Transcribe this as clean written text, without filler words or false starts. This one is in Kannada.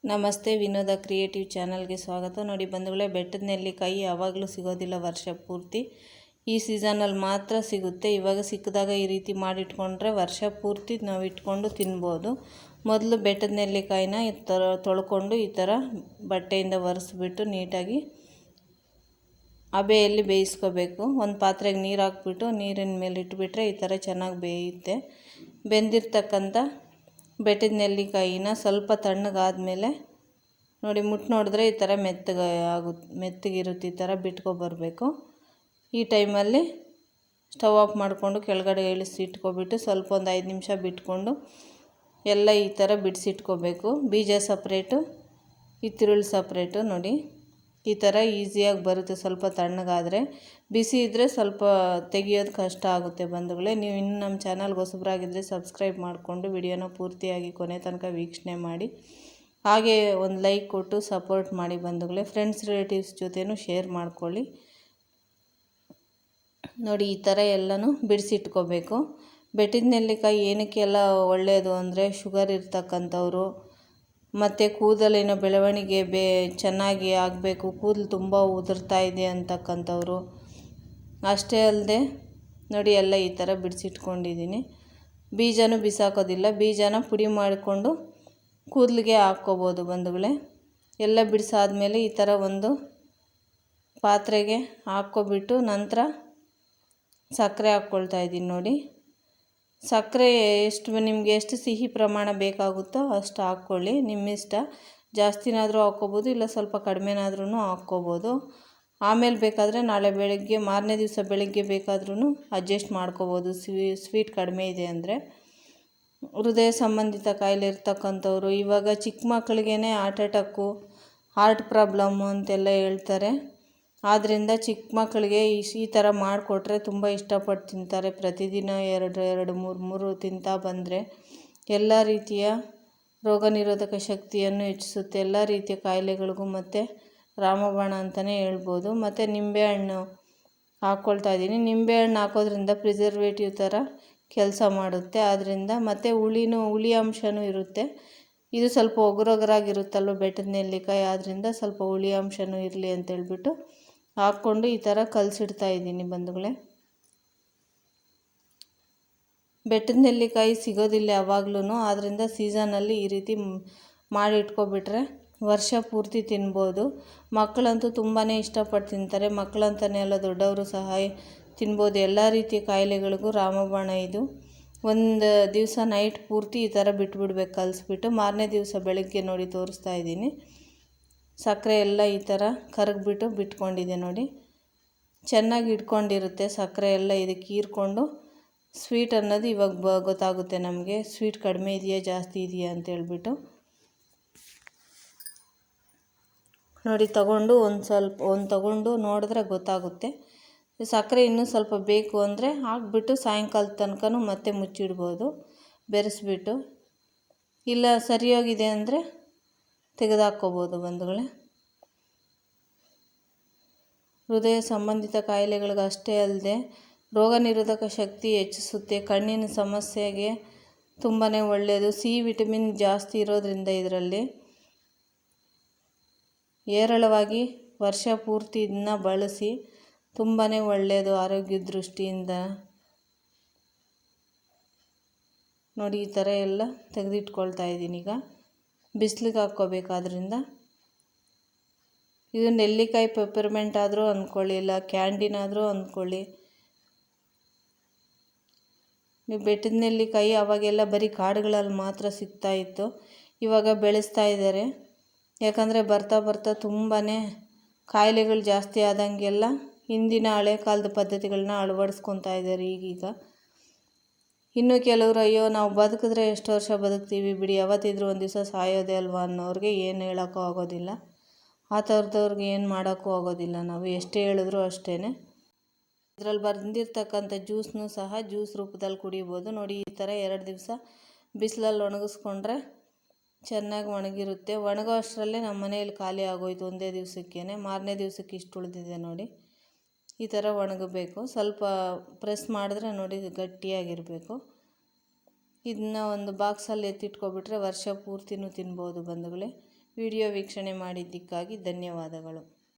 ನಮಸ್ತೆ, ವಿನೋದ ಕ್ರಿಯೇಟಿವ್ ಚಾನಲ್ಗೆ ಸ್ವಾಗತ. ನೋಡಿ ಬಂಧುಗಳೇ, ಬೆಟ್ಟದ ನೆಲ್ಲಿಕಾಯಿ ಯಾವಾಗಲೂ ಸಿಗೋದಿಲ್ಲ ವರ್ಷ ಪೂರ್ತಿ. ಈ ಸೀಸನಲ್ಲಿ ಮಾತ್ರ ಸಿಗುತ್ತೆ. ಇವಾಗ ಸಿಕ್ಕಿದಾಗ ಈ ರೀತಿ ಮಾಡಿಟ್ಕೊಂಡ್ರೆ ವರ್ಷ ಪೂರ್ತಿ ನಾವು ಇಟ್ಕೊಂಡು ತಿನ್ಬೋದು. ಮೊದಲು ಬೆಟ್ಟದ ನೆಲ್ಲಿಕಾಯಿನ ತೊಳ್ಕೊಂಡು ಈ ಥರ ಬಟ್ಟೆಯಿಂದ ಒರೆಸ್ಬಿಟ್ಟು ನೀಟಾಗಿ ಹಬೆಯಲ್ಲಿ ಬೇಯಿಸ್ಕೋಬೇಕು. ಒಂದು ಪಾತ್ರೆಗೆ ನೀರು ಹಾಕ್ಬಿಟ್ಟು ನೀರಿನ ಮೇಲೆ ಇಟ್ಬಿಟ್ರೆ ಈ ಥರ ಚೆನ್ನಾಗಿ ಬೇಯುತ್ತೆ. ಬೆಂದಿರ್ತಕ್ಕಂಥ ಬೆಟ್ಟದ ನೆಲ್ಲಿಕಾಯಿನ ಸ್ವಲ್ಪ ತಣ್ಣಗಾದ್ಮೇಲೆ ನೋಡಿ ನೋಡಿದ್ರೆ ಈ ಥರ ಮೆತ್ತಗಿರುತ್ತೆ. ಈ ಥರ ಬಿಟ್ಕೊಬರ್ಬೇಕು. ಈ ಟೈಮಲ್ಲಿ ಸ್ಟವ್ ಆಫ್ ಮಾಡಿಕೊಂಡು ಕೆಳಗಡೆ ಇಳಿಸಿ ಇಟ್ಕೊಬಿಟ್ಟು ಸ್ವಲ್ಪ ಒಂದು 5 ನಿಮಿಷ ಬಿಟ್ಕೊಂಡು ಎಲ್ಲ ಈ ಥರ ಬಿಡಿಸಿಟ್ಕೋಬೇಕು. ಬೀಜ ಸಪ್ರೇಟು, ಈ ತಿರುಳು ಸಪ್ರೇಟು. ನೋಡಿ ಈ ಥರ ಈಸಿಯಾಗಿ ಬರುತ್ತೆ. ಸ್ವಲ್ಪ ತಣ್ಣಗಾದರೆ, ಬಿಸಿ ಇದ್ದರೆ ಸ್ವಲ್ಪ ತೆಗಿಯೋದು ಕಷ್ಟ ಆಗುತ್ತೆ ಬಂಧುಗಳೇ. ನೀವು ಇನ್ನು ನಮ್ಮ ಚಾನಲ್ಗೆ ಹೊಸಬರಾಗಿದ್ದರೆ ಸಬ್ಸ್ಕ್ರೈಬ್ ಮಾಡಿಕೊಂಡು ವಿಡಿಯೋನ ಪೂರ್ತಿಯಾಗಿ ಕೊನೆ ತನಕ ವೀಕ್ಷಣೆ ಮಾಡಿ, ಹಾಗೆ ಒಂದು ಲೈಕ್ ಕೊಟ್ಟು ಸಪೋರ್ಟ್ ಮಾಡಿ ಬಂಧುಗಳೇ. ಫ್ರೆಂಡ್ಸ್ ರಿಲೇಟಿವ್ಸ್ ಜೊತೆನೂ ಶೇರ್ ಮಾಡ್ಕೊಳ್ಳಿ. ನೋಡಿ ಈ ಥರ ಎಲ್ಲನೂ ಬಿಡಿಸಿಟ್ಕೋಬೇಕು. ಬೆಟ್ಟದ ನೆಲ್ಲಿಕಾಯಿ ಏನಕ್ಕೆಲ್ಲ ಒಳ್ಳೆಯದು ಅಂದರೆ, ಶುಗರ್ ಇರ್ತಕ್ಕಂಥವ್ರು, ಮತ್ತು ಕೂದಲಿನ ಬೆಳವಣಿಗೆ ಚೆನ್ನಾಗಿ ಆಗಬೇಕು, ಕೂದಲು ತುಂಬ ಉದುರ್ತಾ ಇದೆ ಅಂತಕ್ಕಂಥವ್ರು. ಅಷ್ಟೇ ಅಲ್ಲದೆ ನೋಡಿ ಎಲ್ಲ ಈ ಥರ ಬಿಡಿಸಿಟ್ಕೊಂಡಿದ್ದೀನಿ. ಬೀಜನೂ ಬಿಸಾಕೋದಿಲ್ಲ, ಬೀಜನ ಪುಡಿ ಮಾಡಿಕೊಂಡು ಕೂದಲಿಗೆ ಹಾಕ್ಕೋಬೋದು ಬಂಧುಗಳೇ. ಎಲ್ಲ ಬಿಡಿಸಾದ್ಮೇಲೆ ಈ ಥರ ಒಂದು ಪಾತ್ರೆಗೆ ಹಾಕ್ಕೊಬಿಟ್ಟು ನಂತರ ಸಕ್ಕರೆ ಹಾಕ್ಕೊಳ್ತಾ ಇದ್ದೀನಿ. ನೋಡಿ ಸಕ್ಕರೆ ನಿಮಗೆ ಎಷ್ಟು ಸಿಹಿ ಪ್ರಮಾಣ ಬೇಕಾಗುತ್ತೋ ಅಷ್ಟು ಹಾಕ್ಕೊಳ್ಳಿ, ನಿಮ್ಮಿಷ್ಟ. ಜಾಸ್ತಿನಾದರೂ ಹಾಕ್ಕೋಬೋದು, ಇಲ್ಲ ಸ್ವಲ್ಪ ಕಡಿಮೆನಾದ್ರೂ ಹಾಕ್ಕೋಬೋದು. ಆಮೇಲೆ ಬೇಕಾದರೆ ನಾಳೆ ಬೆಳಗ್ಗೆ ಮಾರನೇ ದಿವಸ ಬೆಳಗ್ಗೆ ಬೇಕಾದ್ರೂ ಅಡ್ಜಸ್ಟ್ ಮಾಡ್ಕೋಬೋದು. ಸ್ವೀಟ್ ಕಡಿಮೆ ಇದೆ ಅಂದರೆ. ಹೃದಯ ಸಂಬಂಧಿತ ಕಾಯಿಲೆ ಇರ್ತಕ್ಕಂಥವ್ರು, ಇವಾಗ ಚಿಕ್ಕ ಮಕ್ಕಳಿಗೇ ಅಟ್ಯಾಕು, ಹಾರ್ಟ್ ಪ್ರಾಬ್ಲಮ್ಮು ಅಂತೆಲ್ಲ ಹೇಳ್ತಾರೆ. ಆದ್ದರಿಂದ ಚಿಕ್ಕ ಮಕ್ಕಳಿಗೆ ಈ ಥರ ಮಾಡಿಕೊಟ್ರೆ ತುಂಬ ಇಷ್ಟಪಟ್ಟು ತಿಂತಾರೆ. ಪ್ರತಿದಿನ 2-3 ತಿಂತಾ ಬಂದರೆ ಎಲ್ಲ ರೀತಿಯ ರೋಗ ನಿರೋಧಕ ಶಕ್ತಿಯನ್ನು ಹೆಚ್ಚಿಸುತ್ತೆ. ಎಲ್ಲ ರೀತಿಯ ಕಾಯಿಲೆಗಳಿಗೂ ಮತ್ತು ರಾಮಬಾಣ ಅಂತಲೇ ಹೇಳ್ಬೋದು. ಮತ್ತು ನಿಂಬೆಹಣ್ಣು ಹಾಕ್ಕೊಳ್ತಾ ಇದ್ದೀನಿ. ನಿಂಬೆಹಣ್ಣು ಹಾಕೋದ್ರಿಂದ ಪ್ರಿಸರ್ವೇಟಿವ್ ಥರ ಕೆಲಸ ಮಾಡುತ್ತೆ. ಆದ್ದರಿಂದ ಮತ್ತು ಹುಳಿ ಅಂಶವೂ ಇರುತ್ತೆ. ಇದು ಸ್ವಲ್ಪ ಒಗರೊಗರಾಗಿರುತ್ತಲ್ವ ಬೆಟ್ಟದ ನೆಲ್ಲಿಕಾಯಿ, ಆದ್ದರಿಂದ ಸ್ವಲ್ಪ ಹುಳಿ ಅಂಶವೂ ಇರಲಿ ಅಂತೇಳ್ಬಿಟ್ಟು ಹಾಕ್ಕೊಂಡು ಈ ಥರ ಕಲಸಿಡ್ತಾ ಇದ್ದೀನಿ ಬಂಧುಗಳೇ. ಬೆಟ್ಟದ ನೆಲ್ಲಿಕಾಯಿ ಸಿಗೋದಿಲ್ಲ ಯಾವಾಗ್ಲೂ, ಆದ್ದರಿಂದ ಸೀಸನಲ್ಲಿ ಈ ರೀತಿ ಮಾಡಿ ಇಟ್ಕೊಬಿಟ್ರೆ ವರ್ಷ ಪೂರ್ತಿ ತಿನ್ಬೋದು. ಮಕ್ಕಳಂತೂ ತುಂಬಾ ಇಷ್ಟಪಟ್ಟು ತಿಂತಾರೆ. ಮಕ್ಕಳಂತಲೇ ಅಲ್ಲ, ದೊಡ್ಡವರು ಸಹ ತಿನ್ಬೋದು. ಎಲ್ಲ ರೀತಿಯ ಕಾಯಿಲೆಗಳಿಗೂ ರಾಮಬಾಣ ಇದು. ಒಂದು ದಿವಸ ನೈಟ್ ಪೂರ್ತಿ ಈ ಥರ ಬಿಟ್ಬಿಡ್ಬೇಕು ಕಲಿಸ್ಬಿಟ್ಟು. ಮಾರನೇ ದಿವಸ ಬೆಳಗ್ಗೆ ನೋಡಿ ತೋರಿಸ್ತಾ ಇದ್ದೀನಿ. ಸಕ್ಕರೆ ಎಲ್ಲ ಈ ಥರ ಕರಗಿಬಿಟ್ಟು ಬಿಟ್ಕೊಂಡಿದೆ ನೋಡಿ. ಚೆನ್ನಾಗಿ ಇಟ್ಕೊಂಡಿರುತ್ತೆ ಸಕ್ಕರೆ ಎಲ್ಲ ಇದಕ್ಕೆ ಹೀರ್ಕೊಂಡು. ಸ್ವೀಟ್ ಅನ್ನೋದು ಇವಾಗ ಗೊತ್ತಾಗುತ್ತೆ ನಮಗೆ, ಸ್ವೀಟ್ ಕಡಿಮೆ ಇದೆಯಾ ಜಾಸ್ತಿ ಇದೆಯಾ ಅಂತೇಳ್ಬಿಟ್ಟು. ನೋಡಿ ತಗೊಂಡು ನೋಡಿದ್ರೆ ಗೊತ್ತಾಗುತ್ತೆ. ಸಕ್ಕರೆ ಇನ್ನೂ ಸ್ವಲ್ಪ ಬೇಕು ಅಂದರೆ ಹಾಕ್ಬಿಟ್ಟು ಸಾಯಂಕಾಲದ ತನಕನೂ ಮತ್ತೆ ಮುಚ್ಚಿಡ್ಬೋದು ಬೆರೆಸ್ಬಿಟ್ಟು. ಇಲ್ಲ ಸರಿಯಾಗಿದೆ ಅಂದರೆ ತೆಗೆದುಹಾಕ್ಕೋಬೋದು ಬಂಧುಗಳೇ. ಹೃದಯ ಸಂಬಂಧಿತ ಕಾಯಿಲೆಗಳಿಗೆ ಅಷ್ಟೇ ಅಲ್ಲದೆ ರೋಗ ನಿರೋಧಕ ಶಕ್ತಿ ಹೆಚ್ಚಿಸುತ್ತೆ. ಕಣ್ಣಿನ ಸಮಸ್ಯೆಗೆ ತುಂಬಾ ಒಳ್ಳೆಯದು. ಸಿ ವಿಟಮಿನ್ ಜಾಸ್ತಿ ಇರೋದ್ರಿಂದ ಇದರಲ್ಲಿ ಹೇರಳವಾಗಿ ವರ್ಷ ಪೂರ್ತಿ ಇದನ್ನ ಬಳಸಿ. ತುಂಬಾ ಒಳ್ಳೆಯದು ಆರೋಗ್ಯದ ದೃಷ್ಟಿಯಿಂದ. ನೋಡಿ ಈ ಥರ ಎಲ್ಲ ತೆಗೆದಿಟ್ಕೊಳ್ತಾ ಇದ್ದೀನಿ. ಈಗ ಬಿಸಿಲಿಗೆ ಹಾಕ್ಕೋಬೇಕಾದ್ರಿಂದ ಇದು ನೆಲ್ಲಿಕಾಯಿ ಪೆಪ್ಪರ್ಮೆಂಟ್ ಆದರೂ ಅಂದ್ಕೊಳ್ಳಿ, ಇಲ್ಲ ಕ್ಯಾಂಡಿನ್ ಆದರೂ ಅಂದ್ಕೊಳ್ಳಿ. ನೀವು ಬೆಟ್ಟದ ನೆಲ್ಲಿಕಾಯಿ ಅವಾಗೆಲ್ಲ ಬರೀ ಕಾಡುಗಳಲ್ಲಿ ಮಾತ್ರ ಸಿಗ್ತಾಯಿತ್ತು. ಇವಾಗ ಬೆಳೆಸ್ತಾ ಇದ್ದಾರೆ. ಯಾಕಂದರೆ ಬರ್ತಾ ತುಂಬಾ ಕಾಯಿಲೆಗಳು ಜಾಸ್ತಿ ಆದಂಗೆಲ್ಲ ಹಿಂದಿನ ಹಳೆ ಕಾಲದ ಪದ್ಧತಿಗಳನ್ನ ಅಳವಡಿಸ್ಕೊತಾ ಇದ್ದಾರೆ ಈಗೀಗ. ಇನ್ನು ಕೆಲವರು ಅಯ್ಯೋ ನಾವು ಬದುಕಿದ್ರೆ ಎಷ್ಟು ವರ್ಷ ಬದುಕ್ತೀವಿ ಬಿಡಿ, ಯಾವತ್ತಿದ್ರೂ ಒಂದು ದಿವಸ ಸಾಯೋದೇ ಅಲ್ವಾ ಅನ್ನೋರಿಗೆ ಏನು ಹೇಳೋಕ್ಕೂ ಆಗೋದಿಲ್ಲ. ಆ ಥರದವ್ರಿಗೆ ಏನು ಮಾಡೋಕ್ಕೂ ಆಗೋದಿಲ್ಲ. ನಾವು ಎಷ್ಟೇ ಹೇಳಿದ್ರು ಅಷ್ಟೇ. ಇದರಲ್ಲಿ ಬಂದಿರ್ತಕ್ಕಂಥ ಜ್ಯೂಸ್ನೂ ಸಹ ಜ್ಯೂಸ್ ರೂಪದಲ್ಲಿ ಕುಡಿಬೋದು. ನೋಡಿ ಈ ಥರ 2 ದಿವಸ ಬಿಸಿಲಲ್ಲಿ ಒಣಗಿಸ್ಕೊಂಡ್ರೆ ಚೆನ್ನಾಗಿ ಒಣಗಿರುತ್ತೆ. ಒಣಗೋ ಅಷ್ಟರಲ್ಲೇ ನಮ್ಮ ಮನೆಯಲ್ಲಿ ಖಾಲಿ ಆಗೋಯ್ತು ಒಂದೇ ದಿವಸಕ್ಕೇ. ಮಾರನೇ ದಿವಸಕ್ಕೆ ಇಷ್ಟು ಉಳಿದಿದೆ ನೋಡಿ. ಈ ಥರ ಒಣಗಬೇಕು. ಸ್ವಲ್ಪ ಪ್ರೆಸ್ ಮಾಡಿದ್ರೆ ನೋಡಿ ಗಟ್ಟಿಯಾಗಿರಬೇಕು. ಇದನ್ನ ಒಂದು ಬಾಕ್ಸಲ್ಲಿ ಎತ್ತಿಟ್ಕೊಬಿಟ್ರೆ ವರ್ಷ ಪೂರ್ತಿನೂ ತಿನ್ಬೋದು ಬಂಧುಗಳೇ. ವಿಡಿಯೋ ವೀಕ್ಷಣೆ ಮಾಡಿದ್ದಕ್ಕಾಗಿ ಧನ್ಯವಾದಗಳು.